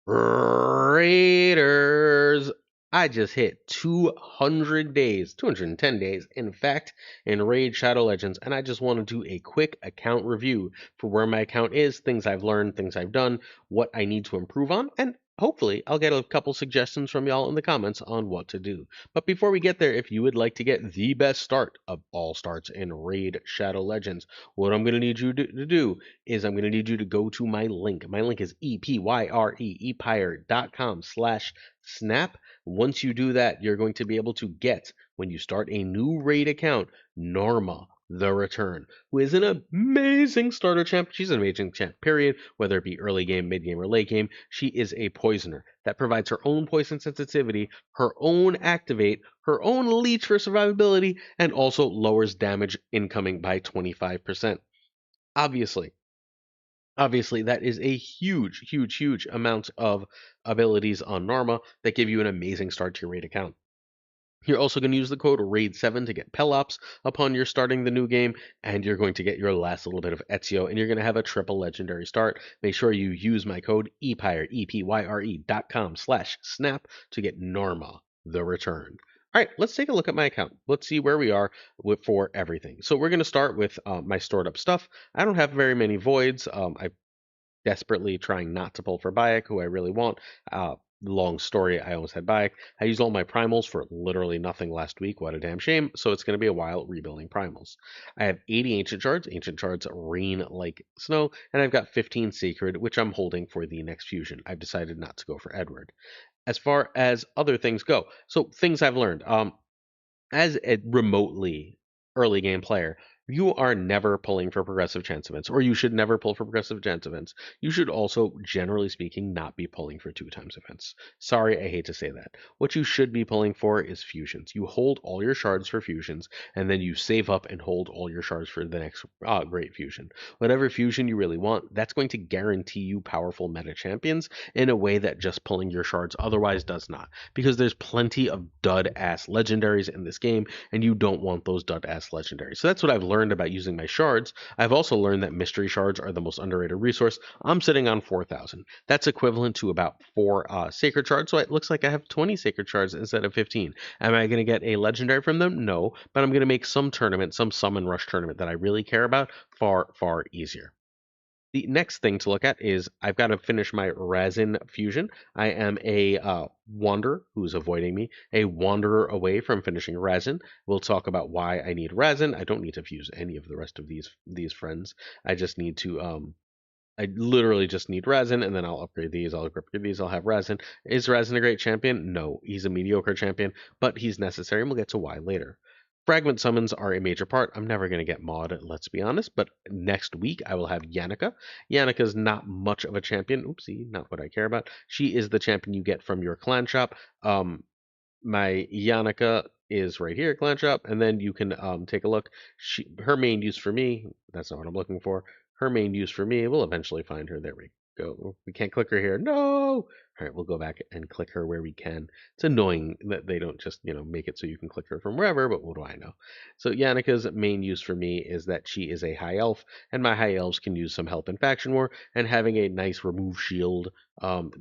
Raiders. I just hit 200 days, 210 days, in fact, in Raid Shadow Legends, and I just want to do a quick account review for where my account is, things I've learned, things I've done, what I need to improve on, and hopefully I'll get a couple suggestions from y'all in the comments on what to do. But before we get there, if you would like to get the best start of all starts in Raid Shadow Legends, what I'm going to need you to do is I'm going to need you to go to my link. My link is epyre.com/snap. Once you do that, you're going to be able to get, when you start a new raid account, Norma the Return, who is an amazing starter champ. She's an amazing champ, period, whether it be early game, mid game, or late game. She is a poisoner that provides her own poison sensitivity, her own activate, her own leech for survivability, and also lowers damage incoming by 25%. Obviously, Obviously, that is a huge, huge, huge amount of abilities on Narma that give you an amazing start to your raid account. You're also going to use the code RAID7 to get Pelops upon your starting the new game, and you're going to get your last little bit of Ezio, and you're going to have a triple legendary start. Make sure you use my code EPYRE, EPYRE.com/snap to get Norma the Return. All right, let's take a look at my account. Let's see where we are for everything. So we're going to start with my stored up stuff. I don't have very many voids. I desperately trying not to pull for Bayek, who I really want. Long story, I almost had Bayek. I used all my primals for literally nothing last week. What a damn shame. So it's going to be a while rebuilding primals. I have 80 ancient shards. Ancient shards rain like snow. And I've got 15 sacred, which I'm holding for the next fusion. I've decided not to go for Edward. As far as other things go, so things I've learned. As a remotely early game player, you are never pulling for progressive chance events, or you should never pull for progressive chance events. You should also, generally speaking, not be pulling for 2 times events. Sorry, I hate to say that. What you should be pulling for is fusions. You hold all your shards for fusions, and then you save up and hold all your shards for the next great fusion. Whatever fusion you really want, that's going to guarantee you powerful meta champions in a way that just pulling your shards otherwise does not, because there's plenty of dud ass legendaries in this game, and you don't want those dud ass legendaries. So that's what I've learned about using my shards. I've also learned that mystery shards are the most underrated resource. I'm sitting on 4,000. That's equivalent to about 4 sacred shards. So it looks like I have 20 sacred shards instead of 15. Am I going to get a legendary from them? No, but I'm going to make some tournament, some summon rush tournament that I really care about far, far easier. The next thing to look at is I've got to finish my resin fusion. I am a wanderer who's avoiding me, a wanderer away from finishing resin. We'll talk about why I need resin. I don't need to fuse any of the rest of these friends. I just need to I literally just need resin, and then I'll upgrade these. I'll upgrade these. I'll have resin. Is resin a great champion? No, he's a mediocre champion, but he's necessary, and we'll get to why later. Fragment summons are a major part. I'm never going to get Maud, let's be honest, but next week I will have Yannicka. Yannicka's not much of a champion. Oopsie, not what I care about. She is the champion you get from your clan shop. My Yannicka is right here, clan shop, and then you can take a look. Her main use for me, that's not what I'm looking for. Her main use for me, we'll eventually find her. There we go. We can't click her here. No! All right, we'll go back and click her where we can. It's annoying that they don't just, make it so you can click her from wherever, but what do I know? So Yannicka's main use for me is that she is a high elf, and my high elves can use some help in faction war, and having a nice remove shield, an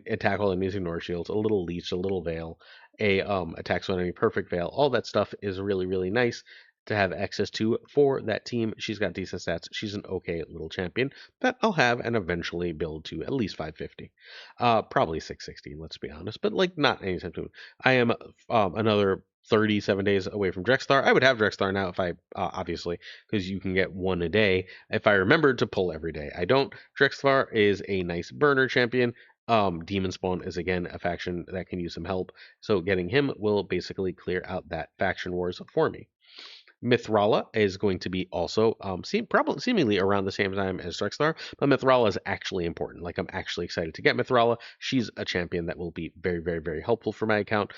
attack all enemies ignore shields, a little leech, a little veil, a attacks on enemy perfect veil, all that stuff is really, really nice to have access to for that team. She's got decent stats. She's an okay little champion that I'll have and eventually build to at least 550. Probably 660, let's be honest, but like not anytime soon. I am another 37 days away from Drexstar. I would have Drexstar now if I, obviously, because you can get one a day if I remembered to pull every day. I don't. Drexstar is a nice burner champion. Demon Spawn is again a faction that can use some help, so getting him will basically clear out that faction wars for me. Mithrala is going to be also probably seemingly around the same time as Drexstar, but Mithrala is actually important. Like I'm actually excited to get Mithrala. She's a champion that will be very, very, very helpful for my account.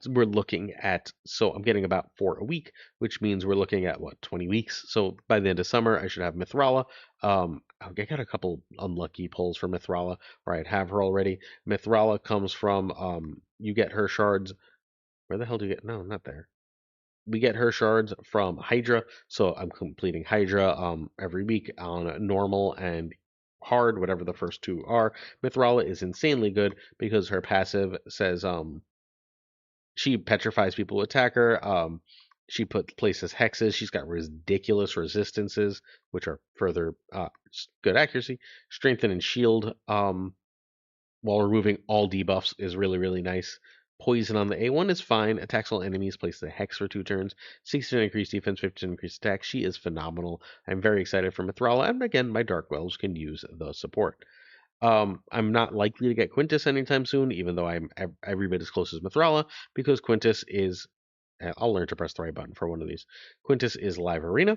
We're looking at I'm getting about 4 a week, which means we're looking at what 20 weeks. So by the end of summer, I should have Mithrala. I got a couple unlucky pulls for Mithrala where I'd have her already. Mithrala comes from you get her shards. Where the hell do you get? No, not there. We get her shards from Hydra, so I'm completing Hydra every week on normal and hard, whatever the first two are. Mithrala is insanely good because her passive says she petrifies people who attack her. She places hexes. She's got ridiculous resistances, which are further good accuracy. Strengthen and shield while removing all debuffs is really, really nice. Poison on the A1 is fine. Attacks all enemies. Places a hex for 2 turns. 60% increased defense, 50% increased attack. She is phenomenal. I'm very excited for Mithrala. And again, my Dark Wells can use the support. I'm not likely to get Quintus anytime soon, even though I'm every bit as close as Mithrala, because Quintus is. I'll learn to press the right button for one of these. Quintus is Live Arena.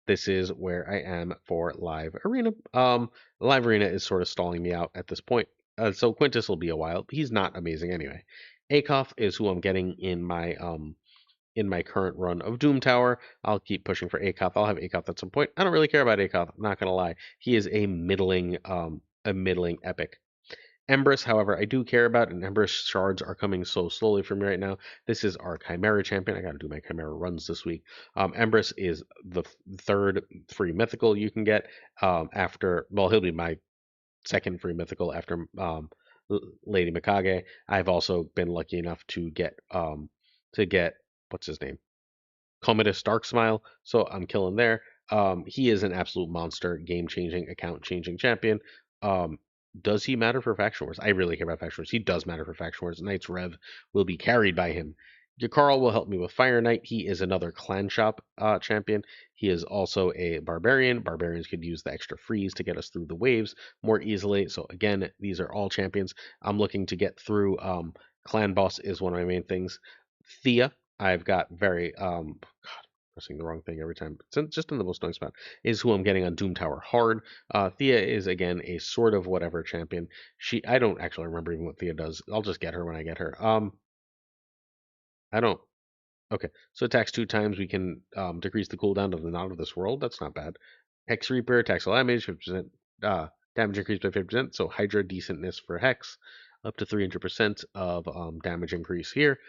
This is where I am for Live Arena. Live Arena is sort of stalling me out at this point. So Quintus will be a while. He's not amazing anyway. Akoff is who I'm getting in my current run of Doom Tower. I'll keep pushing for Akoff. I'll have Akoff at some point. I don't really care about Akoff, not gonna lie. He is a middling epic. Empress, however, I do care about, and Empress shards are coming so slowly for me right now. This is our Chimera champion. I got to do my Chimera runs this week. Empress is the third free mythical you can get after. Well, he'll be my second free mythical after Lady Mikage. I've also been lucky enough to get what's his name, Commodus Dark Smile, so I'm killing there. He is an absolute monster, game changing, account changing champion. Um, does he matter for Faction Wars? I really care about Faction Wars. He does matter for Faction Wars. Knight's Rev will be carried by him. Jakar will help me with Fire Knight. He is another clan shop champion. He is also a barbarian. Barbarians could use the extra freeze to get us through the waves more easily. So again, these are all champions. I'm looking to get through. Clan boss is one of my main things. Thea, I've got very pressing the wrong thing every time. It's just in the most annoying spot. Is who I'm getting on Doom Tower hard. Thea is again a sort of whatever champion. I don't actually remember even what Thea does. I'll just get her when I get her. I don't. Okay, so attacks 2 times. We can decrease the cooldown of the Not of This World. That's not bad. Hex Reaper attacks all damage, 50% damage increased by 50%. So Hydra decentness for Hex, up to 300% of damage increase here.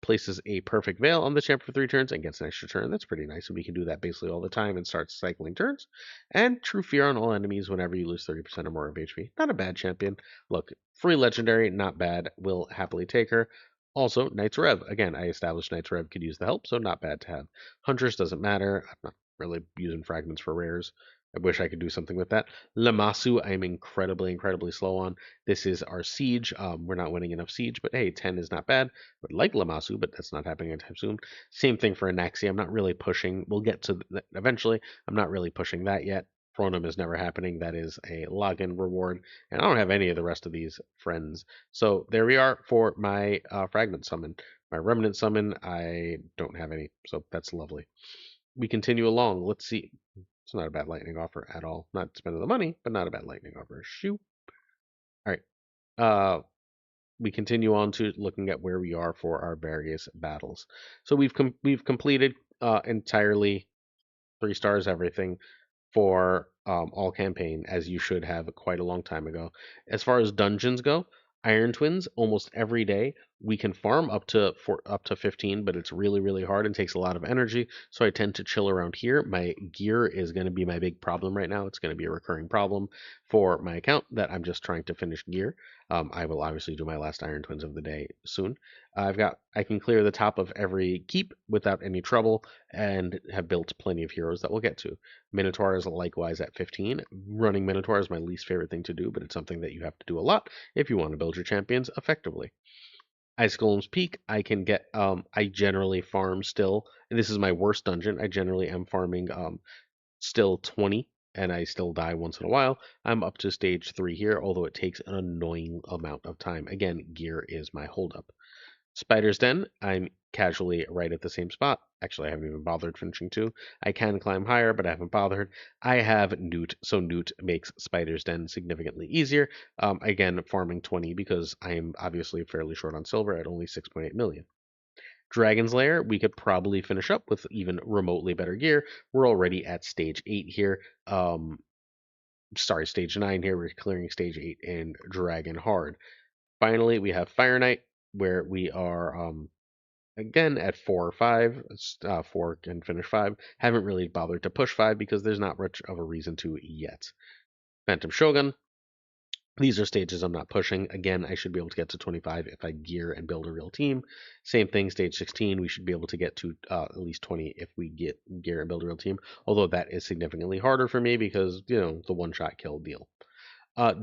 Places a perfect veil on the champ for 3 turns and gets an extra turn. That's pretty nice. And we can do that basically all the time and start cycling turns. And True Fear on all enemies whenever you lose 30% or more of HP. Not a bad champion. Look, free legendary, not bad. Will happily take her. Also, Knight's Rev. Again, I established Knight's Rev could use the help, so not bad to have. Huntress doesn't matter. I'm not really using fragments for rares. I wish I could do something with that. Lamasu, I'm incredibly, incredibly slow on. This is our siege. We're not winning enough siege, but hey, 10 is not bad. Would like Lamasu, but that's not happening anytime soon. Same thing for Anaxi. I'm not really pushing. We'll get to that eventually. I'm not really pushing that yet. Phronum is never happening. That is a login reward. And I don't have any of the rest of these friends. So there we are for my fragment summon. My remnant summon, I don't have any. So that's lovely. We continue along. Let's see. It's not a bad lightning offer at all. Not spending the money, but not a bad lightning offer. Shoot. All right. We continue on to looking at where we are for our various battles. So we've completed entirely 3 stars everything for all campaign, as you should have quite a long time ago. As far as dungeons go, Iron Twins almost every day. We can farm up to 15, but it's really really hard and takes a lot of energy. So I tend to chill around here. My gear is going to be my big problem right now. It's going to be a recurring problem for my account that I'm just trying to finish gear. I will obviously do my last Iron Twins of the day soon. I can clear the top of every keep without any trouble and have built plenty of heroes that we'll get to. Minotaur is likewise at 15. Running Minotaur is my least favorite thing to do, but it's something that you have to do a lot if you want to build your champions effectively. Ice Golem's Peak, I can get, I generally farm still, and this is my worst dungeon. I generally am farming still 20, and I still die once in a while. I'm up to stage 3 here, although it takes an annoying amount of time. Again, gear is my holdup. Spider's Den, I'm casually right at the same spot. Actually, I haven't even bothered finishing 2. I can climb higher, but I haven't bothered. I have Newt, so Newt makes Spider's Den significantly easier. Again, farming 20 because I am obviously fairly short on silver at only 6.8 million. Dragon's Lair, we could probably finish up with even remotely better gear. We're already at stage 8 here. Sorry, stage 9 here. We're clearing stage 8 in Dragon Hard. Finally, we have Fire Knight, where we are again at 4 or 5. 4 and finish 5. Haven't really bothered to push 5 because there's not much of a reason to yet. Phantom Shogun. These are stages I'm not pushing. Again, I should be able to get to 25 if I gear and build a real team. Same thing, stage 16, we should be able to get to at least 20 if we get gear and build a real team. Although that is significantly harder for me because, the one-shot kill deal.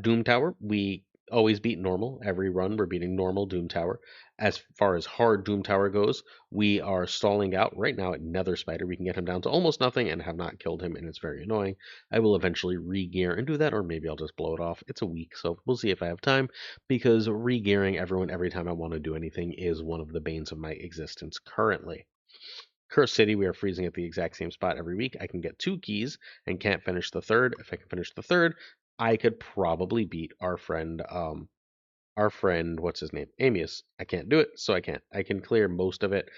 Doom Tower, we always beat normal. Every run, we're beating normal Doom Tower. As far as hard Doom Tower goes, we are stalling out right now at Nether Spider. We can get him down to almost nothing and have not killed him, and it's very annoying. I will eventually re-gear and do that, or maybe I'll just blow it off. It's a week, so we'll see if I have time, because re-gearing everyone every time I want to do anything is one of the banes of my existence currently. Curse City, we are freezing at the exact same spot every week. I can get 2 keys and can't finish the third. If I can finish the third, I could probably beat our friend, what's his name? Amius. I can't do it, so I can't. I can clear most of it.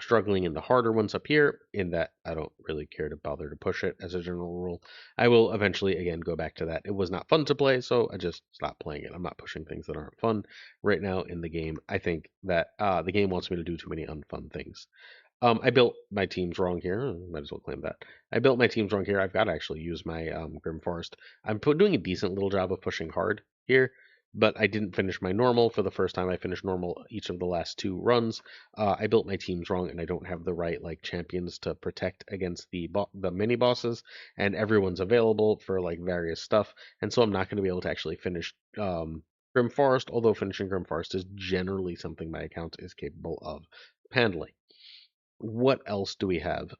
Struggling in the harder ones up here, in that I don't really care to bother to push it as a general rule. I will eventually, again, go back to that. It was not fun to play, so I just stopped playing it. I'm not pushing things that aren't fun right now in the game. I think that the game wants me to do too many unfun things. I built my teams wrong here. Might as well claim that. I built my teams wrong here. I've got to actually use my Grim Forest. I'm doing a decent little job of pushing hard here, but I didn't finish my normal for the first time. I finished normal each of the last 2 runs. I built my teams wrong, and I don't have the right champions to protect against the mini bosses, and everyone's available for various stuff, and so I'm not going to be able to actually finish Grim Forest. Although finishing Grim Forest is generally something my account is capable of handling. What else do we have?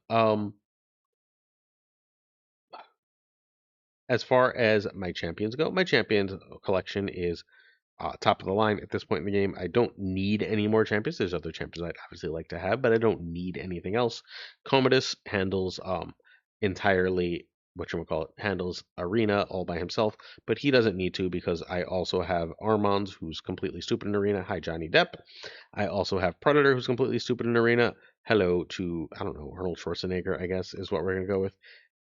As far as my champions go, my champions collection is top of the line at this point in the game. I don't need any more champions. There's other champions I'd obviously like to have, but I don't need anything else. Commodus handles entirely handles arena all by himself, but he doesn't need to because I also have Armand, who's completely stupid in arena. Hi, Johnny Depp. I also have Predator, who's completely stupid in arena. Hello to, I don't know, Arnold Schwarzenegger, I guess, is what we're going to go with.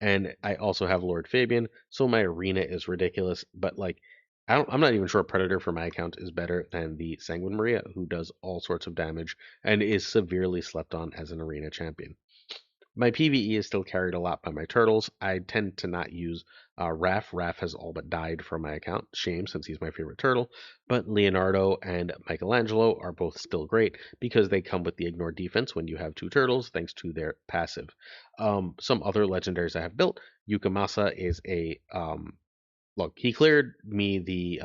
And I also have Lord Fabian, so my arena is ridiculous. But, I'm not even sure Predator for my account is better than the Sanguine Maria, who does all sorts of damage and is severely slept on as an arena champion. My PvE is still carried a lot by my turtles. I tend to not use Raph. Raph has all but died from my account. Shame, since he's my favorite turtle. But Leonardo and Michelangelo are both still great because they come with the ignore defense when you have 2 turtles, thanks to their passive. Some other legendaries I have built. Yukamasa is a look. He cleared me the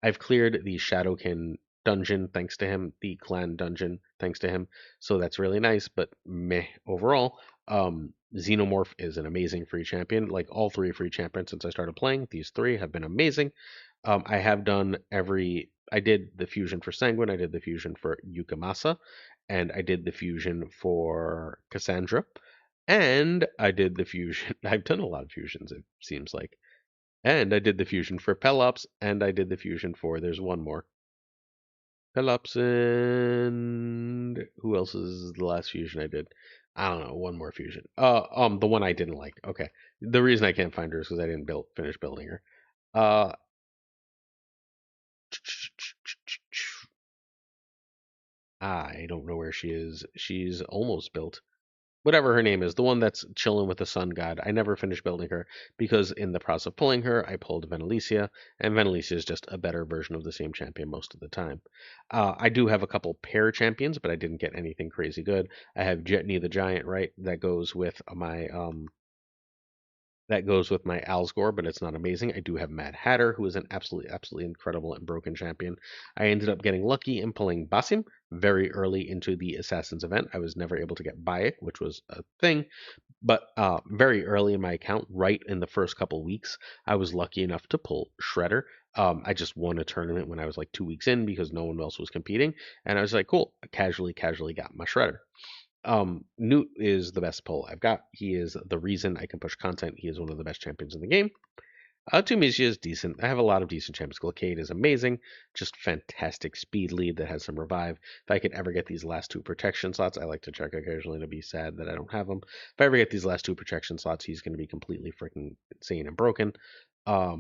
I've cleared the Shadowkin dungeon thanks to him, the clan dungeon thanks to him. So that's really nice, but meh overall. Xenomorph is an amazing free champion. Like all 3 free champions since I started playing, these 3 have been amazing. I have done I did the fusion for Sanguine, I did the fusion for Yukamasa, and I did the fusion for Cassandra, and I did the fusion. I've done a lot of fusions, it seems like. And I did the fusion for Pelops, and I did the fusion for, there's one more. Pelops and who else is the last fusion I did? I don't know, one more fusion. The one I didn't like. Okay. The reason I can't find her is because I didn't finish building her. Uh I don't know where she is. She's almost built. Whatever her name is, the one that's chilling with the sun god. I never finished building her because in the process of pulling her, I pulled Venalicia, and Venalicia is just a better version of the same champion most of the time. I do have a couple pair champions, but I didn't get anything crazy good. I have Jetney the Giant, right? That goes with my Alsgore, but it's not amazing. I do have Mad Hatter, who is an absolutely, absolutely incredible and broken champion. I ended up getting lucky and pulling Basim very early into the Assassins event. I was never able to get Bayek, which was a thing, but very early in my account, right in the first couple weeks, I was lucky enough to pull Shredder. I just won a tournament when I was like 2 weeks in because no one else was competing, and I was like, cool, I casually got my Shredder. Newt is the best pull I've got. He is the reason I can push content. He is one of the best champions in the game. Tunisia is decent. I have a lot of decent champions. Glocade is amazing. Just fantastic speed lead that has some revive. If I could ever get these last 2 protection slots, I like to check occasionally to be sad that I don't have them. If I ever get these last 2 protection slots, he's going to be completely freaking insane and broken. I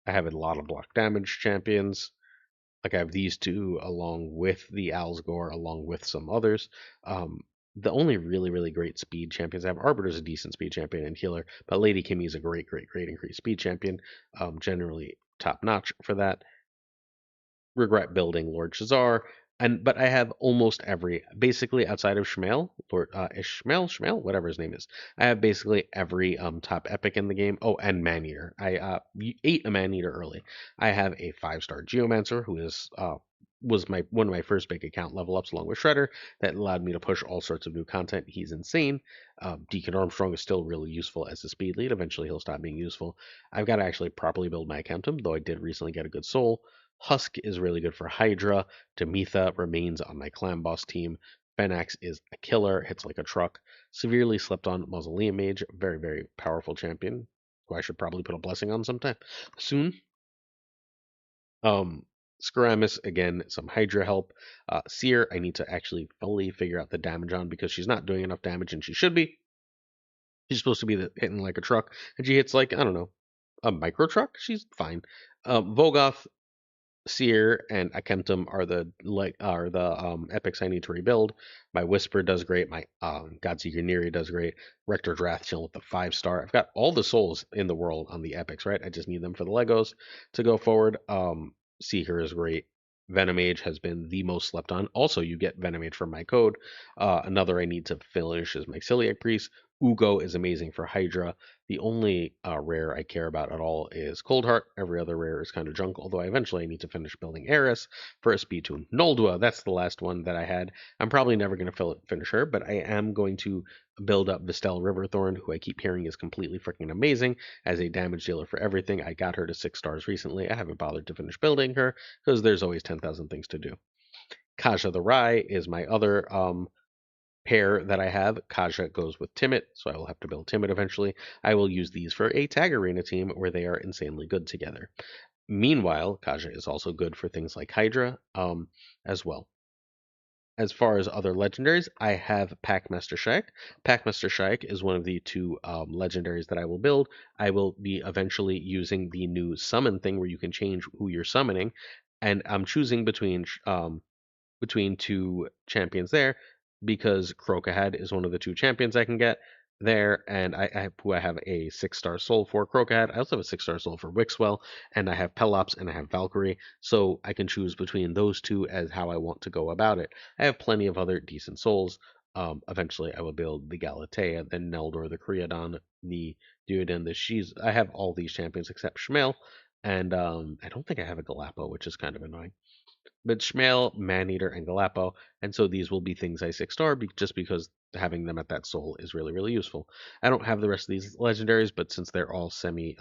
have a lot of block damage champions. Like I have these 2 along with the Alsgore, along with some others. The only really great speed champions I have, Arbiter's a decent speed champion and healer, but Lady Kimmy is a great increased speed champion. Generally top notch for that. Regret building Lord Shazar, and but I have almost every, basically outside of Shmael, Lord Ishmael, whatever his name is. I have basically every top epic in the game. Oh, and Maneater. I ate a Maneater early. I have a 5-star Geomancer who is was my one of my first big account level ups along with Shredder that allowed me to push all sorts of new content. He's insane. Deacon Armstrong is still really useful as a speed lead. Eventually he'll stop being useful. I've got to actually properly build my accountum, though I did recently get a good soul. Husk is really good for Hydra. Demetha remains on my clan boss team. Fenax is a killer, hits like a truck. Severely slept on Mausoleum Mage, very powerful champion, who I should probably put a blessing on sometime soon. Um, Skaramis, again, some Hydra help. Seer, I need to actually fully figure out the damage on because she's not doing enough damage and she should be. She's supposed to be hitting like a truck, and she hits like, I don't know, a micro truck. She's fine. Vogoth, Seer and Akemtum are the epics I need to rebuild. My Whisper does great. My Godseeker Neri does great. Rector Drathchill with the 5-star. I've got all the souls in the world on the epics, right? I just need them for the Legos to go forward. Seeker is great. Venomage has been the most slept on. Also, you get Venomage from my code. Another I need to finish is my Celiac Priest. Ugo is amazing for Hydra. The only rare I care about at all is Coldheart. Every other rare is kind of junk, although I eventually need to finish building Eris for a speed tune. Noldua, that's the last one that I had. I'm probably never going to finish her, but I am going to build up Vistel Riverthorn, who I keep hearing is completely freaking amazing as a damage dealer for everything. I got her to 6 stars recently. I haven't bothered to finish building her because there's always 10,000 things to do. Kaja the Rye is my other pair that I have. Kaja goes with Timid, so I will have to build Timid eventually. I will use these for a tag arena team where they are insanely good together. Meanwhile, Kaja is also good for things like Hydra as well. As far as other legendaries, I have Packmaster Shaik. Packmaster Shaik is one of the two legendaries that I will build. I will be eventually using the new summon thing where you can change who you're summoning, and I'm choosing between two champions there because Crocahad is one of the two champions I can get there, and I have a 6-star soul for Crocahad. I also have a 6-star soul for Wixwell, and I have Pelops and I have Valkyrie, so I can choose between those two as how I want to go about it. I have plenty of other decent souls. Eventually, I will build the Galatea, the Neldor, the Creodon, the Duoden, the Shiz. I have all these champions except Shmael, and I don't think I have a Galapo, which is kind of annoying. But Shmael, Maneater, and Galapo, and so these will be things I 6-star just because having them at that soul is really useful. I don't have the rest of these legendaries, but since they're all semi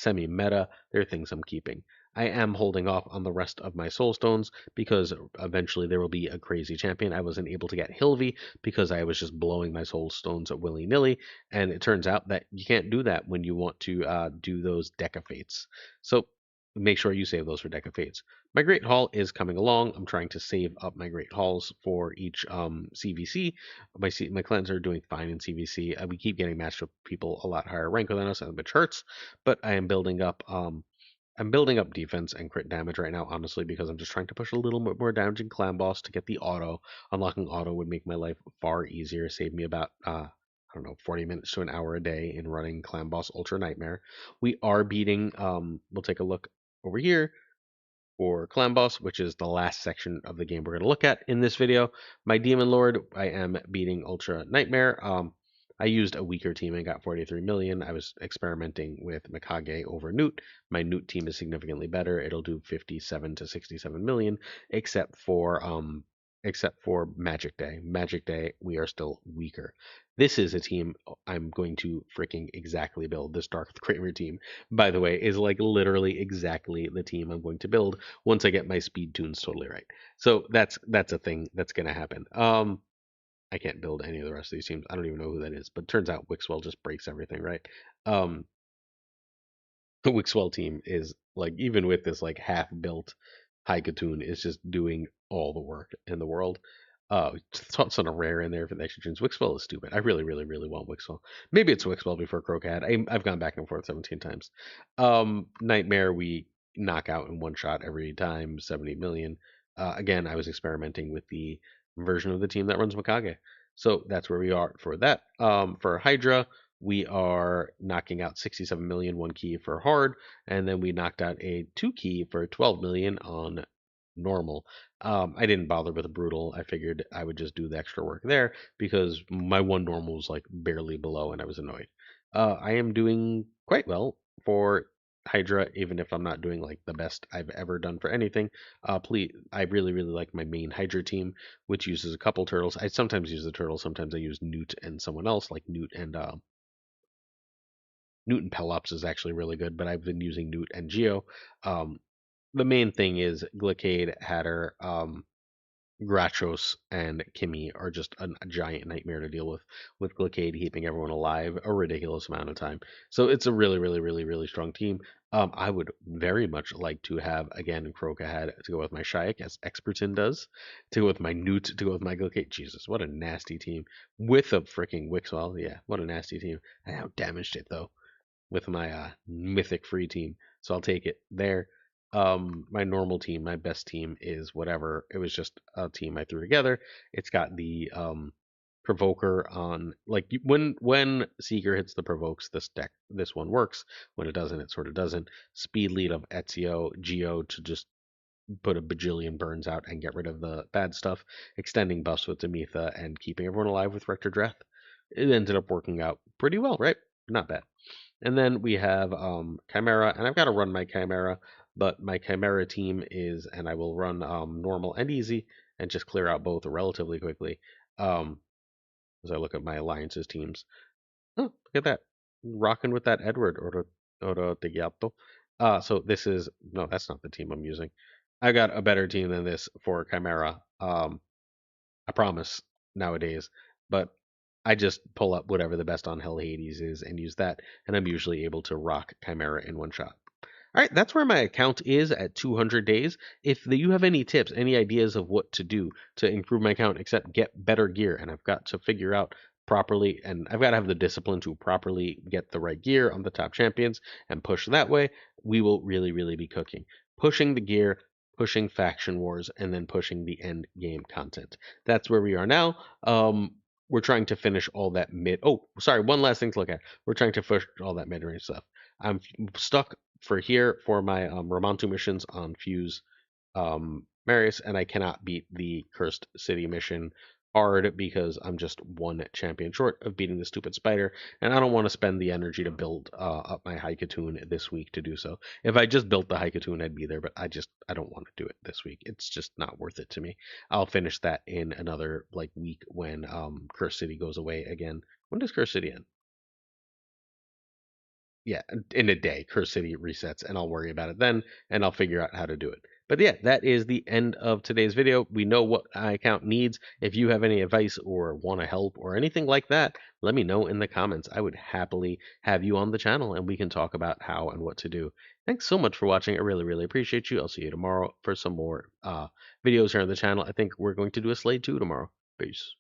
meta, they're things I'm keeping. I am holding off on the rest of my soul stones because eventually there will be a crazy champion. I wasn't able to get Hilvi because I was just blowing my soul stones willy nilly, and it turns out that you can't do that when you want to do those Deca Fates. So make sure you save those for Deca Fates. My Great Hall is coming along. I'm trying to save up my Great Halls for each CVC. My clans are doing fine in CVC. We keep getting matched with people a lot higher rank than us, which hurts. But I am building up. I'm building up defense and crit damage right now, honestly, because I'm just trying to push a little bit more damage in Clan Boss to get the auto. Unlocking auto would make my life far easier, save me about I don't know, 40 minutes to an hour a day in running Clan Boss Ultra Nightmare. We are beating. We'll take a look over here for Clan Boss, which is the last section of the game we're going to look at in this video. My Demon Lord, I am beating Ultra Nightmare. I used a weaker team and got 43 million. I was experimenting with Mikage over Newt. My Newt team is significantly better. It'll do 57 to 67 million, except for Magic Day. Magic Day, we are still weaker. This is a team I'm going to freaking exactly build. This Dark Kramer team, by the way, is like literally exactly the team I'm going to build once I get my speed tunes totally right. So that's a thing that's gonna happen. I can't build any of the rest of these teams. I don't even know who that is, but turns out Wixwell just breaks everything, right? Um, the Wixwell team is like even with this like half built Haikatoon is just doing all the work in the world. Toss on a rare in there for the extra tunes. Wixwell is stupid. I really want Wixwell. Maybe it's Wixwell before Crocat. I've gone back and forth 17 times. Nightmare we knock out in one shot every time, 70 million. Again, I was experimenting with the version of the team that runs Mikage. So that's where we are for that. For Hydra, we are knocking out 67 million, one key for hard, and then we knocked out a two key for 12 million on normal. I didn't bother with a brutal. I figured I would just do the extra work there because my one normal was like barely below and I was annoyed. I am doing quite well for Hydra, even if I'm not doing like the best I've ever done for anything. Please, I really, really like my main Hydra team, which uses a couple turtles. I sometimes use the turtle, sometimes I use Newt and someone else, like Newt and Pelops is actually really good, but I've been using Newt and Geo. Um, the main thing is Glicade, Hatter, Grachos, and Kimmy are just a giant nightmare to deal with Glicade keeping everyone alive a ridiculous amount of time. So it's a really, really, really, really strong team. I would very much like to have, again, Crocahead to go with my Shyek, as Expertin does, to go with my Newt, to go with my Glicade. Jesus, what a nasty team. With a freaking Wixwell. Yeah, what a nasty team. I outdamaged it, though with my mythic free team. So I'll take it there. My normal team, my best team is whatever. It was just a team I threw together. It's got the provoker on like when Seeker hits the provokes, this one works. When it doesn't, it sort of doesn't. Speed lead of Ezio, Geo to just put a bajillion burns out and get rid of the bad stuff, extending buffs with Demetha and keeping everyone alive with Rector Dreth. It ended up working out pretty well, right? Not bad. And then we have Chimera, and I've got to run my Chimera, but my Chimera team is, and I will run normal and easy and just clear out both relatively quickly as I look at my alliances teams. Oh, look at that. Rocking with that Edward Oro de Giato. So this is, no, that's not the team I'm using. I got a better team than this for Chimera. I promise nowadays. But I just pull up whatever the best on Hell Hades is and use that, and I'm usually able to rock Chimera in one shot. All right, that's where my account is at 200 days. If you have any tips, any ideas of what to do to improve my account, except get better gear, and I've got to figure out properly, and I've got to have the discipline to properly get the right gear on the top champions and push that way, we will really, really be cooking. Pushing the gear, pushing faction wars, and then pushing the end game content. That's where we are now. We're trying to finish all that mid. Oh, sorry, one last thing to look at. We're trying to finish all that mid range stuff. I'm stuck for here for my Ramontu missions on Fuse Marius, and I cannot beat the Cursed City mission hard because I'm just one champion short of beating the stupid spider, and I don't want to spend the energy to build up my Haikatoon this week to do so. If I just built the Haikatoon, I'd be there, but I don't want to do it this week. It's just not worth it to me. I'll finish that in another like week when Cursed City goes away again. When does Cursed City end? Yeah, in a day, Curse City resets, and I'll worry about it then, and I'll figure out how to do it. But yeah, that is the end of today's video. We know what my account needs. If you have any advice or want to help or anything like that, let me know in the comments. I would happily have you on the channel, and we can talk about how and what to do. Thanks so much for watching. I really, really appreciate you. I'll see you tomorrow for some more videos here on the channel. I think we're going to do a Slade 2 tomorrow. Peace.